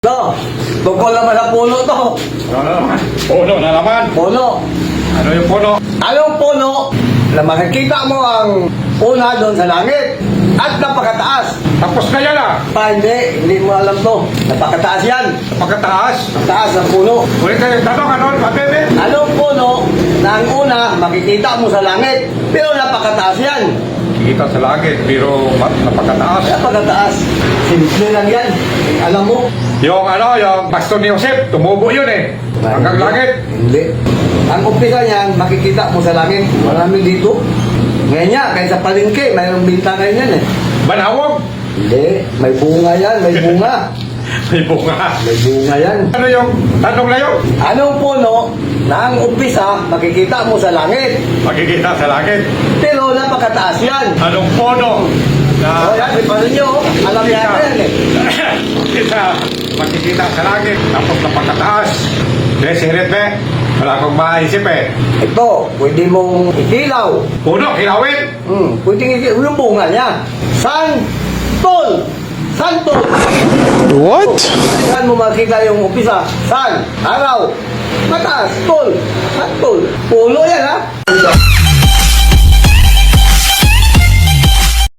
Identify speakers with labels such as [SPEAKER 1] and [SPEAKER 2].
[SPEAKER 1] No, tungkol naman sa puno to.
[SPEAKER 2] Ano naman? Puno na naman.
[SPEAKER 1] Puno.
[SPEAKER 2] Ano yung puno?
[SPEAKER 1] Anong puno na makikita mo ang una doon sa langit at napakataas?
[SPEAKER 2] Tapos na yan ah.
[SPEAKER 1] Hindi mo alam to. Napakataas yan.
[SPEAKER 2] Pagkataas.
[SPEAKER 1] Taas ng puno.
[SPEAKER 2] Ulit kayo tanong ano? Pabebe?
[SPEAKER 1] Anong puno na ang una makikita mo sa langit pero napakataas yan?
[SPEAKER 2] Kita sa langit pero napakataas.
[SPEAKER 1] Napakataas. Simple lang yan. Alam mo?
[SPEAKER 2] Yung ano, yung baston ni Joseph, tumubo yun eh. Hanggang langit.
[SPEAKER 1] Hindi. Ang umpisa niyan, makikita mo sa langit. Marami dito. Ngayon niya, kahit sa palengke, mayroong bintana yan eh.
[SPEAKER 2] Banawag.
[SPEAKER 1] Hindi. May bunga yan. May bunga.
[SPEAKER 2] May bunga.
[SPEAKER 1] May bunga yan.
[SPEAKER 2] Ano yung tanong na yun?
[SPEAKER 1] Anong puno na ang umpisa, makikita mo sa langit?
[SPEAKER 2] Makikita sa langit.
[SPEAKER 1] Pero napakataas yan.
[SPEAKER 2] Anong puno?
[SPEAKER 1] O yan, di pa rin nyo. Alam yata yan eh.
[SPEAKER 2] Makikita sa langit. Tapos napakataas. Si Ritme, wala akong maisip eh.
[SPEAKER 1] Ito, pwede mong ikilaw.
[SPEAKER 2] Puno, kilawin.
[SPEAKER 1] Pwede ikilaw. Yung bunga niya. Santol! Santol!
[SPEAKER 3] What?
[SPEAKER 1] Saan mo makikita yung umpisa? San? Araw? Mataas? Tol? Santol? Puno yan ha?